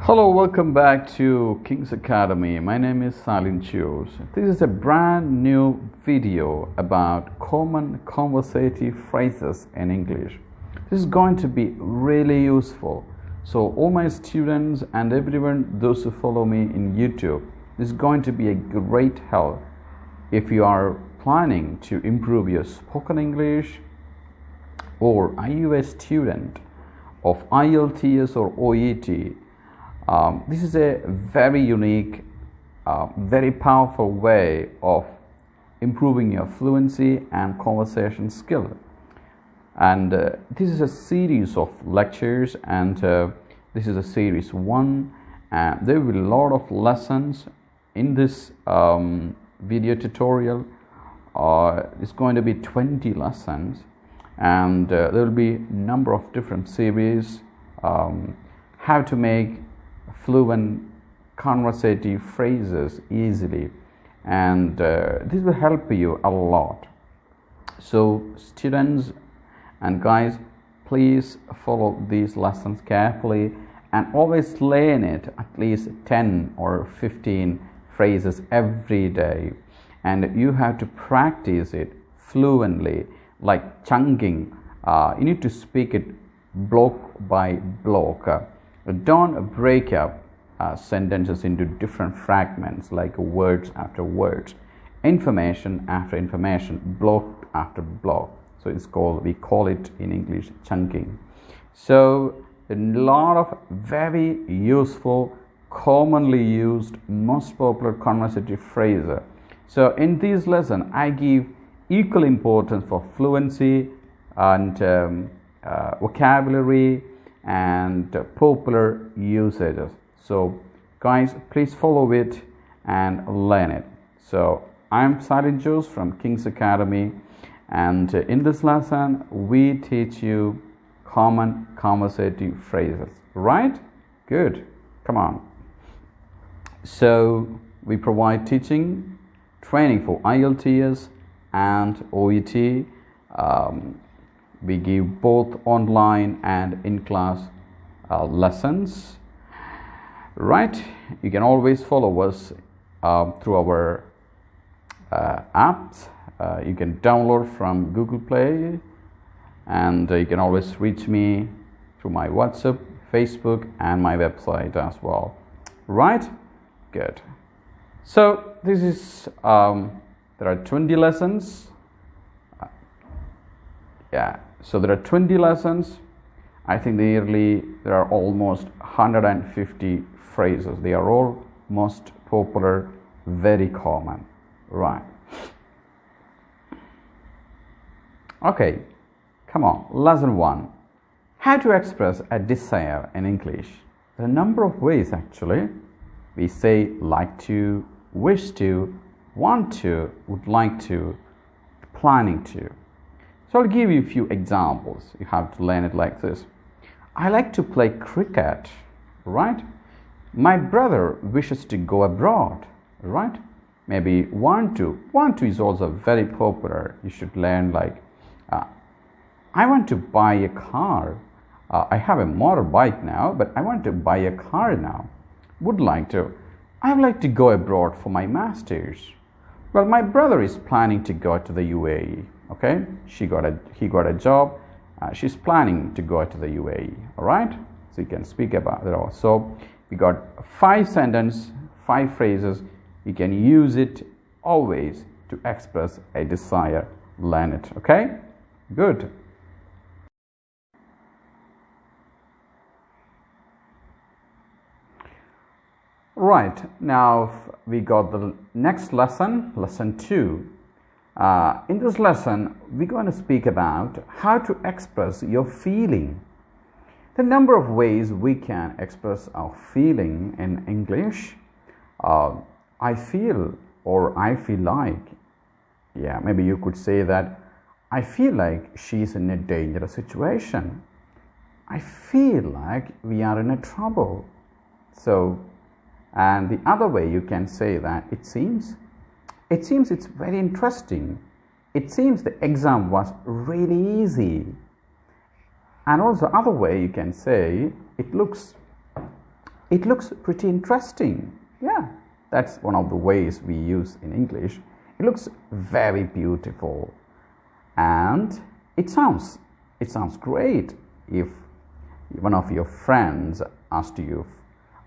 Hello, welcome back to King's Academy. My name is Salin Chus. This is a brand new video about common conversative phrases in English. This is going to be really useful. So all my students and everyone, those who follow me in YouTube, this is going to be a great help if you are planning to improve your spoken English, or are you a student of IELTS or OET. This is a very unique, very powerful way of improving your fluency and conversation skill. And this is a series of lectures, and this is a series 1. And there will be a lot of lessons in this video tutorial. It's going to be 20 lessons, and there will be a number of different series. How to make fluent conversative phrases easily, and this will help you a lot. So students and guys, please follow these lessons carefully and always learn it at least 10 or 15 phrases every day, and you have to practice it fluently, like chunking. You need to speak it block by block. Don't break up sentences into different fragments, like words after words, information after information, block after block. So we call it in English chunking. So a lot of very useful, commonly used, most popular conversative phrases. So in this lesson, I give equal importance for fluency and vocabulary and popular usages. So guys, please follow it and learn it. So I'm Salin Chus from King's Academy, and in this lesson we teach you common conversative phrases, right? Good, come on. So we provide teaching training for IELTS and OET. We give both online and in-class lessons, right? You can always follow us through our apps. You can download from Google Play, and you can always reach me through my WhatsApp, Facebook, and my website as well, right? Good. So this is there are 20 lessons. So there are 20 lessons. I think there are almost 150 phrases. They are all most popular, very common, right? Okay, come on. Lesson 1. How to express a desire in English. There are a number of ways actually. We say like to, wish to, want to, would like to, planning to. So I'll give you a few examples. You have to learn it like this. I like to play cricket, right? My brother wishes to go abroad, right? Maybe want to. Want to is also very popular. You should learn like, I want to buy a car. I have a motorbike now, but I want to buy a car now. Would like to. I would like to go abroad for my master's. Well, my brother is planning to go to the UAE. Okay, he got a job. She's planning to go to the UAE. All right, so you can speak about it all. So we got 5 sentences, 5 phrases. You can use it always to express a desire. Learn it. Okay, good. Right, now we got the next lesson, lesson 2. In this lesson, we're going to speak about how to express your feeling. The number of ways we can express our feeling in English. I feel, or I feel like. Yeah, maybe you could say that I feel like she's in a dangerous situation. I feel like we are in a trouble. So, and the other way you can say that it seems it's very interesting. It seems the exam was really easy. And also other way you can say it looks It looks pretty interesting. Yeah, that's one of the ways we use in English. It looks very beautiful, and it sounds great. If one of your friends asked you,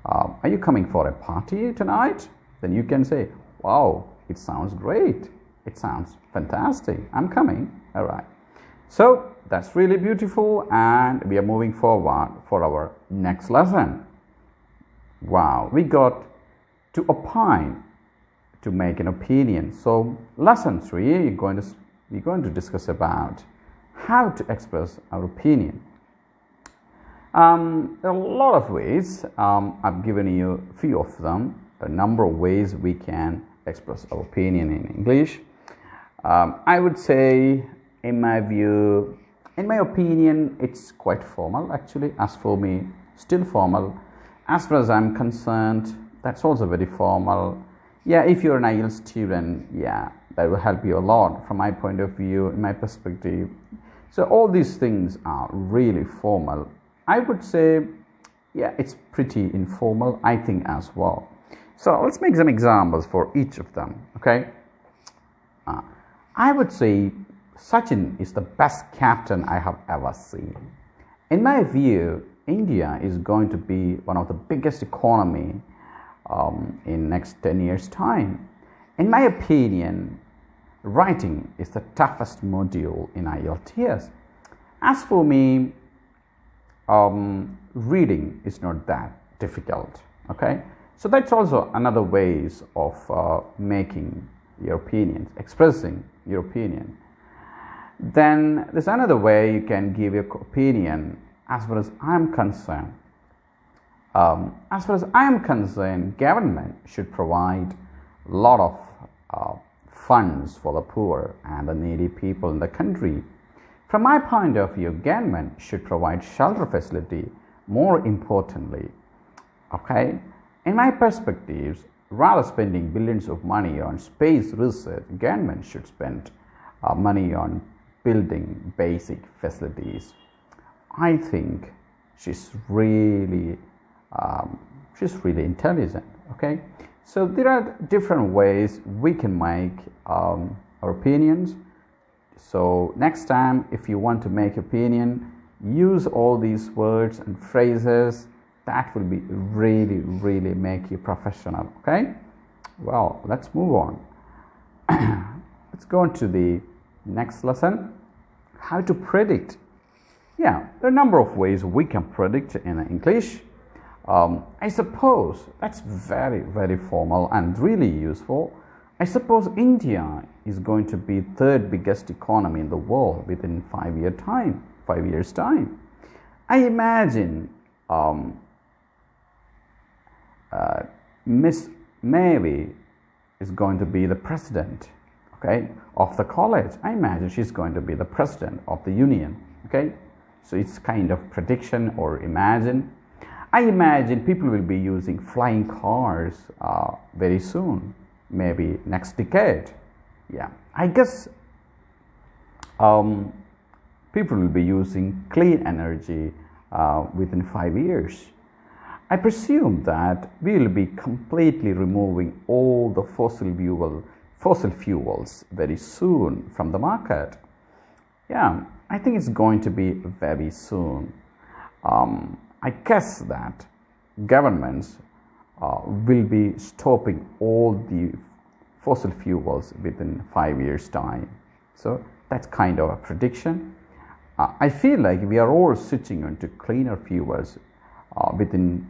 are you coming for a party tonight? Then you can say, wow, it sounds great. It sounds fantastic. I'm coming. All right. So that's really beautiful, and we are moving forward for our next lesson. Wow, we got to opine, to make an opinion. So lesson 3, we're going to discuss about how to express our opinion. There are a lot of ways. I've given you a few of them. A number of ways we can express our opinion in English. I would say, in my view, in my opinion, it's quite formal actually. As for me, still formal. As far as I'm concerned, that's also very formal. Yeah, if you're an IELTS student, yeah, that will help you a lot from my point of view, in my perspective. So all these things are really formal. I would say, yeah, it's pretty informal, I think, as well. So let's make some examples for each of them, okay? I would say Sachin is the best captain I have ever seen. In my view, India is going to be one of the biggest economy in next 10 years' time. In my opinion, writing is the toughest module in IELTS. As for me, reading is not that difficult, okay? So that's also another ways of making your opinions, expressing your opinion. Then there's another way you can give your opinion. As far as I'm concerned, government should provide a lot of funds for the poor and the needy people in the country. From my point of view, government should provide shelter facility more importantly. Okay, in my perspectives, rather spending billions of money on space research, government should spend money on building basic facilities. I think she's really intelligent. Okay, so there are different ways we can make our opinions. So next time, if you want to make opinion, use all these words and phrases. That will be really make you professional. Okay, well, let's move on. Let's go on to the next lesson. How to predict. Yeah, there are a number of ways we can predict in English. I suppose that's very formal and really useful. I suppose India is going to be third biggest economy in the world within 5 years' time. I imagine Miss Mary is going to be the president, okay, of the college. I imagine she's going to be the president of the union, okay. So it's kind of prediction or imagine. I imagine people will be using flying cars very soon, maybe next decade. Yeah, I guess people will be using clean energy within 5 years. I presume that we will be completely removing all the fossil fuels very soon from the market. Yeah, I think it's going to be very soon. I guess that governments will be stopping all the fossil fuels within 5 years' time. So that's kind of a prediction. I feel like we are all switching into cleaner fuels within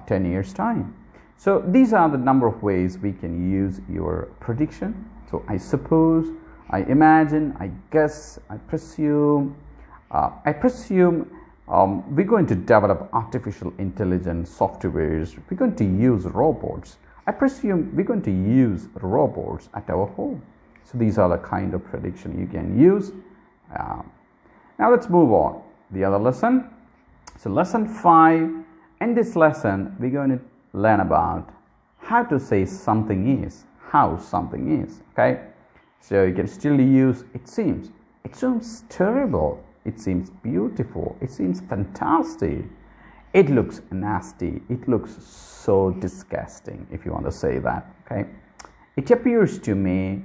10 years' time. So these are the number of ways we can use your prediction. So I suppose, I imagine, I guess, I presume. We're going to develop artificial intelligence softwares. We're going to use robots. I presume we're going to use robots at our home. So these are the kind of prediction you can use. Now let's move on. The other lesson. So lesson 5. In this lesson, we're going to learn about how to say something is, how something is. Okay. So you can still use it seems. It seems terrible. It seems beautiful. It seems fantastic. It looks nasty. It looks so disgusting, if you want to say that. Okay. It appears to me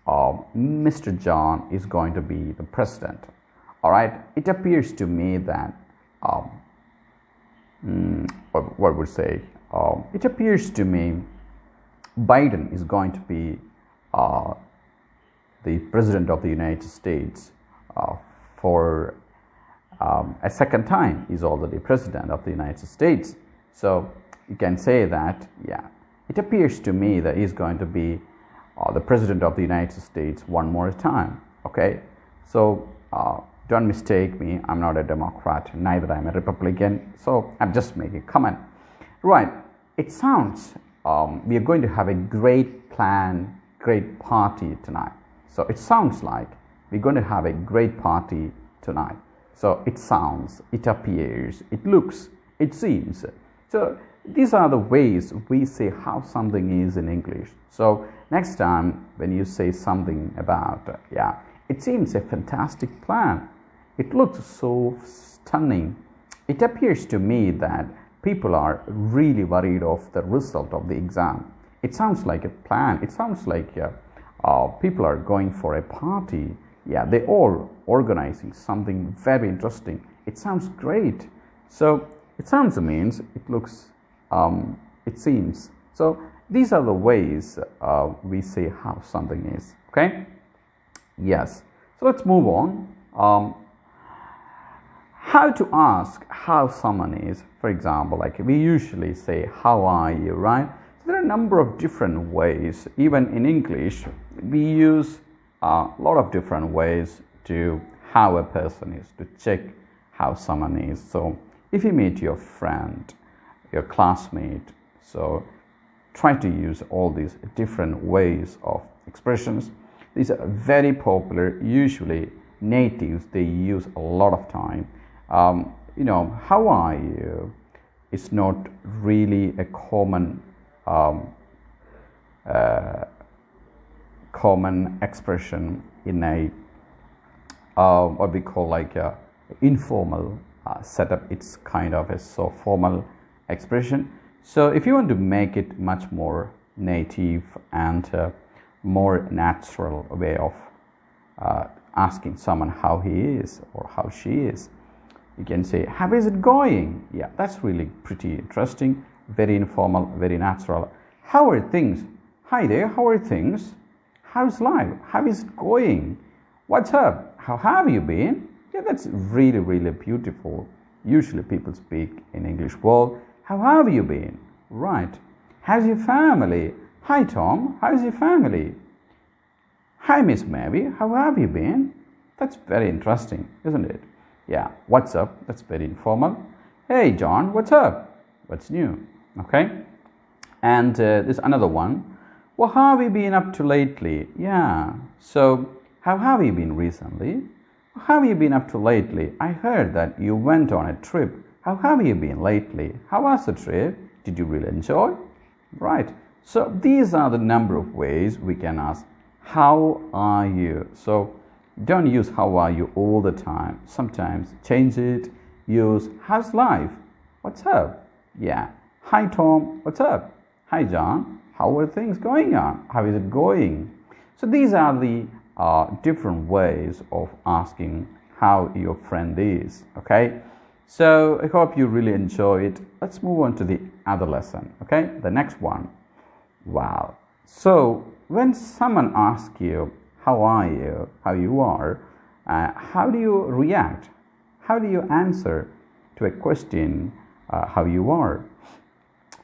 Mr. John is going to be the president. All right. It appears to me that what would say? It appears to me Biden is going to be the president of the United States for a second time. He's already president of the United States. So you can say that, yeah, it appears to me that he's going to be the president of the United States one more time. Okay, so don't mistake me. I'm not a Democrat, neither I'm a Republican. So I'm just making a comment. Right, it sounds we are going to have a great plan, great party tonight. So it sounds like we're going to have a great party tonight. So it sounds, it appears, it looks, it seems. So these are the ways we say how something is in English. So next time when you say something about, yeah, it seems a fantastic plan. It looks so stunning. It appears to me that people are really worried of the result of the exam. It sounds like a plan. It sounds like people are going for a party. Yeah, they all organizing something very interesting. It sounds great. So it sounds means it looks, it seems. So these are the ways we say how something is. Okay. Yes. So let's move on. How to ask how someone is. For example, like we usually say, how are you, right? So there are a number of different ways. Even in English, we use a lot of different ways to how a person is, to check how someone is. So if you meet your friend, your classmate, so try to use all these different ways of expressions. These are very popular. Usually natives, they use a lot of time. You know, how are you? It's not really a common common expression in a what we call like a informal setup. It's kind of a so formal expression. So if you want to make it much more native and more natural way of asking someone how he is or how she is, you can say, how is it going? Yeah, that's really pretty interesting, very informal, very natural. How are things? Hi there, how are things? How's life? How is it going? What's up? How have you been? Yeah, that's really, really beautiful. Usually people speak in English world. How have you been? Right. How's your family? Hi Tom, how's your family? Hi Miss Mary, how have you been? That's very interesting, isn't it? Yeah, what's up? That's very informal. Hey John, what's up? What's new? Okay. And there's another one. What have you been up to lately? Yeah. So how have you been recently? What have you been up to lately? I heard that you went on a trip. How have you been lately? How was the trip? Did you really enjoy? Right. So these are the number of ways we can ask, how are you? So don't use how are you all the time. Sometimes change it. Use how's life? What's up? Yeah. Hi Tom, what's up? Hi John, how are things going on? How is it going? So these are the different ways of asking how your friend is. Okay. So I hope you really enjoy it. Let's move on to the other lesson. Okay. The next one. Wow. So when someone asks you, how are you, how you are, how do you react? How do you answer to a question, how you are?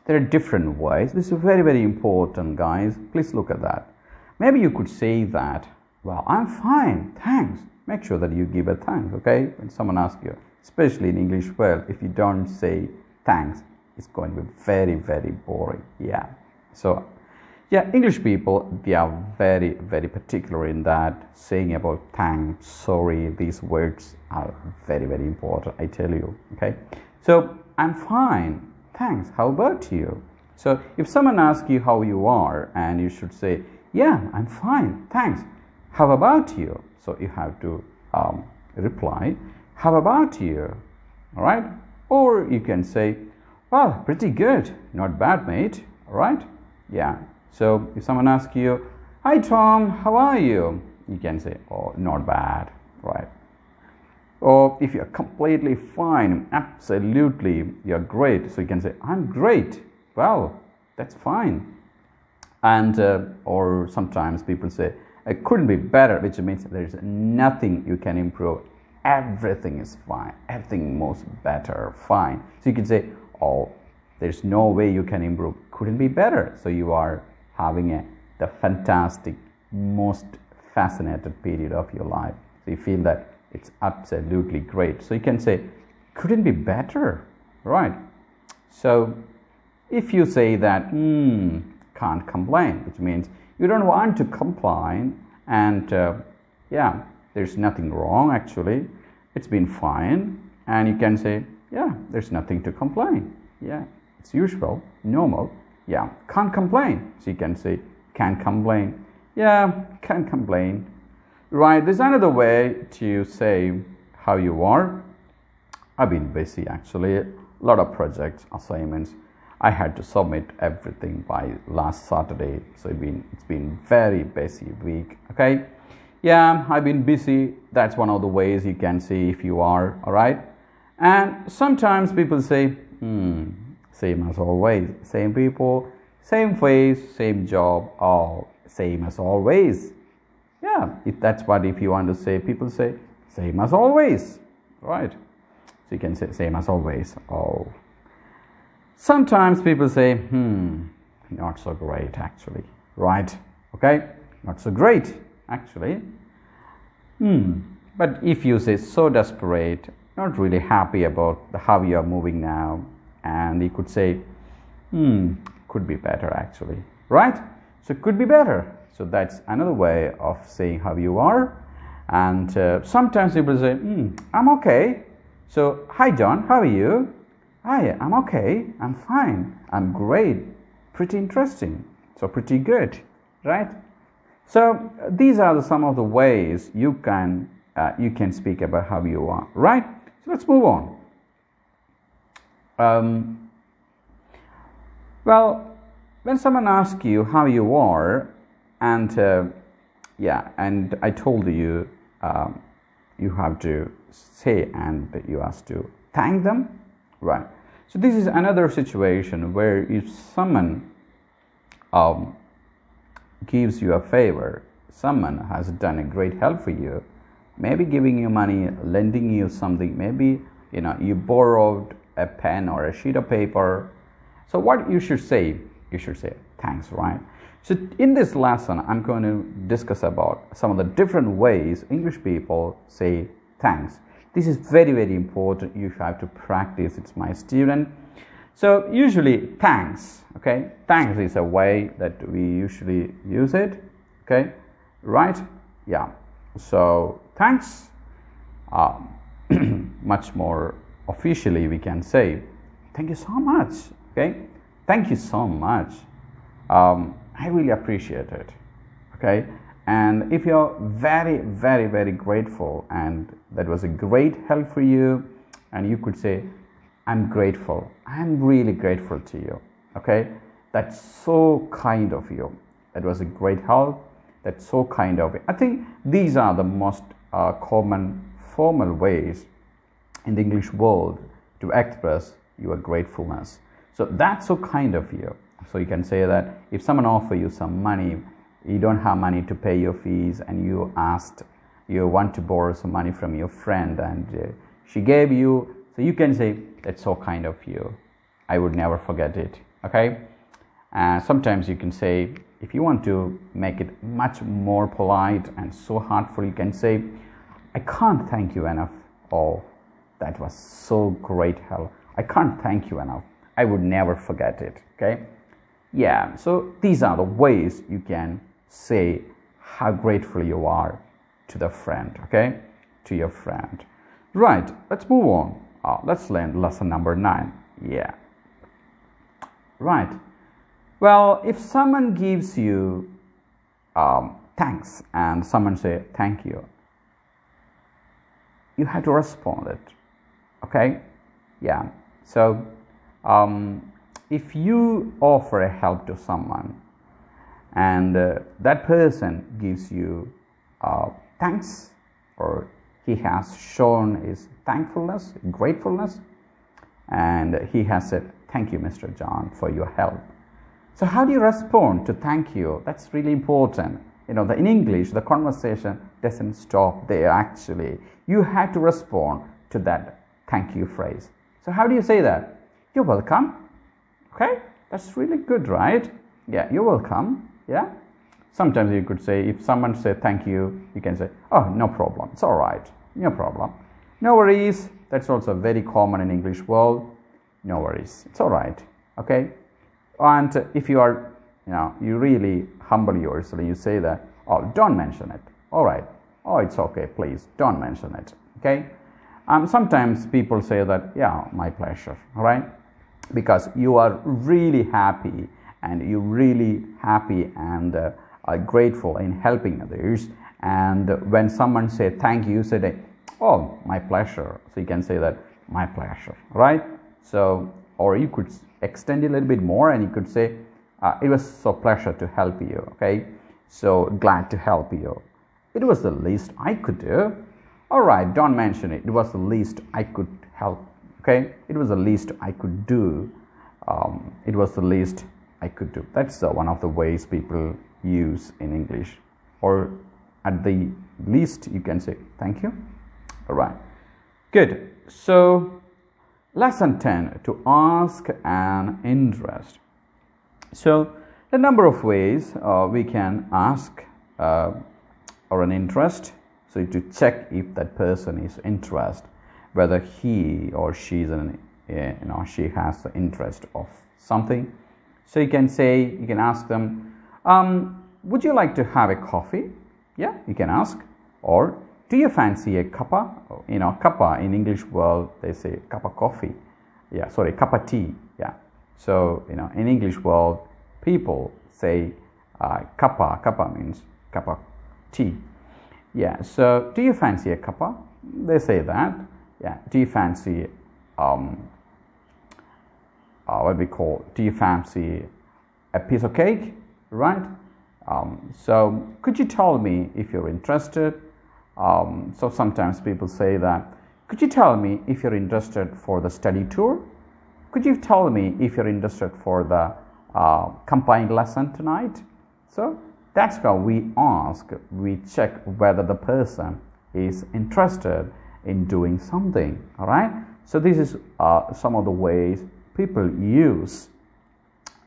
There are different ways. This is very, very important, guys. Please look at that. Maybe you could say that, well, I'm fine, thanks. Make sure that you give a thanks, okay? When someone asks you, especially in English world, if you don't say thanks, it's going to be very, very boring. Yeah. So, yeah, English people, they are very, very particular in that, saying about thanks, sorry, these words are very, very important, I tell you, okay? So, I'm fine, thanks, how about you? So, if someone asks you how you are, and you should say, yeah, I'm fine, thanks, how about you? So, you have to reply, how about you? All right? Or you can say, well, pretty good, not bad, mate. All right? Yeah. So if someone asks you, hi Tom, how are you? You can say, oh, not bad, right? Or if you're completely fine, absolutely, you're great. So you can say, I'm great. Well, that's fine. And or sometimes people say, it couldn't be better, which means there's nothing you can improve. Everything is fine. Everything moves better, fine. So you can say, oh, there's no way you can improve. Couldn't be better. So you are having the fantastic, most fascinated period of your life. So you feel that it's absolutely great. So you can say, couldn't be better, right? So if you say that, can't complain, which means you don't want to complain, and yeah, there's nothing wrong actually. It's been fine, and you can say, yeah, there's nothing to complain. Yeah, it's usual, normal. Yeah, can't complain. So you can say, can't complain. Yeah, can't complain. Right, there's another way to say how you are. I've been busy actually, a lot of projects, assignments. I had to submit everything by last Saturday, so it's been very busy week. Okay, yeah, I've been busy. That's one of the ways you can see if you are. All right, and sometimes people say, same as always, same people, same face, same job, all same as always. Yeah, if you want to say, people say same as always, right? So you can say same as always. Oh, sometimes people say, not so great actually, right? Okay, not so great actually. But if you say so desperate, not really happy about how you are moving now, and you could say, could be better actually, right? So could be better. So that's another way of saying how you are. And sometimes people say, I'm okay. So, hi John, how are you? Hi, I'm okay, I'm fine, I'm great, pretty interesting, so pretty good, right? So these are some of the ways you can speak about how you are, right? So let's move on. Well, when someone asks you how you are, and and I told you you have to say and you have to thank them, right? So this is another situation where if someone gives you a favor, someone has done a great help for you, maybe giving you money, lending you something, maybe you borrowed a pen or a sheet of paper. So what you should say? You should say thanks, right? So in this lesson, I'm going to discuss about some of the different ways English people say thanks. This is very, very important. You have to practice. It's my student. So usually thanks, okay? Thanks is a way that we usually use it, okay? Right? Yeah. So thanks, much more officially we can say, thank you so much, okay? Thank you so much. I really appreciate it, okay? And if you're very, very, very grateful and that was a great help for you, and you could say, I'm grateful, I'm really grateful to you, okay? That's so kind of you. That was a great help. That's so kind of you. I think these are the most common formal ways in the English world to express your gratefulness. So that's so kind of you. So you can say that if someone offers you some money, you don't have money to pay your fees, and you want to borrow some money from your friend, and she gave you, so you can say, that's so kind of you. I would never forget it, okay? Sometimes you can say, if you want to make it much more polite and so heartful, you can say, I can't thank you enough. Oh, that was so great help. I can't thank you enough. I would never forget it, okay? Yeah, so these are the ways you can say how grateful you are to the friend, okay? To your friend. Right, let's move on. Let's learn lesson number 9. Yeah. Right. Well, if someone gives you thanks and someone say thank you, you have to respond it, okay? Yeah. So if you offer a help to someone and that person gives you thanks, or he has shown his thankfulness, gratefulness, and he has said, "Thank you, Mr. John, for your help." So how do you respond to thank you? That's really important. In English, the conversation doesn't stop there actually. You have to respond to that thank you phrase. So how do you say that? "You're welcome." Okay, that's really good, right? Yeah, "You're welcome." Yeah. Sometimes you could say, if someone says thank you, you can say, "Oh, no problem. It's all right. No problem. No worries." That's also very common in English world. "No worries. It's all right." Okay. And if you are, you really humble yourself, you say that, "Oh, don't mention it. All right. Oh, it's okay. Please don't mention it." Okay. Sometimes people say that, "Yeah, my pleasure." All right. Because you are really happy and are grateful in helping others. And when someone say thank you, you say, "Oh, my pleasure." So you can say that, "My pleasure." Right. So, or you could extend it a little bit more and you could say, "It was so pleasure to help you." Okay. So glad to help you. "It was the least I could do." All right, don't mention it. "It was the least I could help." Okay. "It was the least I could do." It was the least I could do. That's one of the ways people use in English. Or at the least, you can say thank you. All right. Good. So lesson 10, to ask an interest. So a number of ways we can ask or an interest. So to check if that person is interested, whether he or she is she has the interest of something. So you can ask them, "Would you like to have a coffee?" Yeah, you can ask. Or, "Do you fancy a cuppa?" Cuppa in English world, they say cup of coffee. Yeah, sorry, cup of tea. Yeah. So, in English world, people say cuppa. Cuppa means cup of tea. Yeah, so "Do you fancy a cuppa?" They say that. Yeah, "Do you fancy do you fancy a piece of cake?" Right? So "Could you tell me if you're interested?" So sometimes people say that, "Could you tell me if you're interested for the study tour? Could you tell me if you're interested for the combined lesson tonight?" So that's how we ask. We check whether the person is interested in doing something. All right. So this is some of the ways people use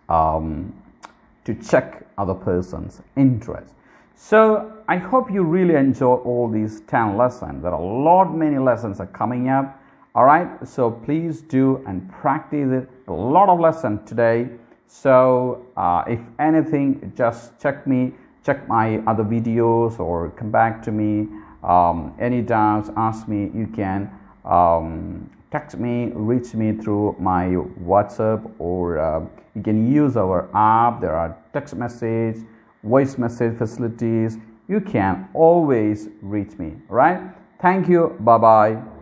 to check other person's interest. So I hope you really enjoy all these 10 lessons. There are many lessons are coming up. All right. So please do and practice it. A lot of lessons today. So if anything, just check my other videos or come back to me. Any doubts, ask me. You can text me, reach me through my WhatsApp, or you can use our app. There are text message, voice message facilities. You can always reach me. All right. Thank you. Bye bye.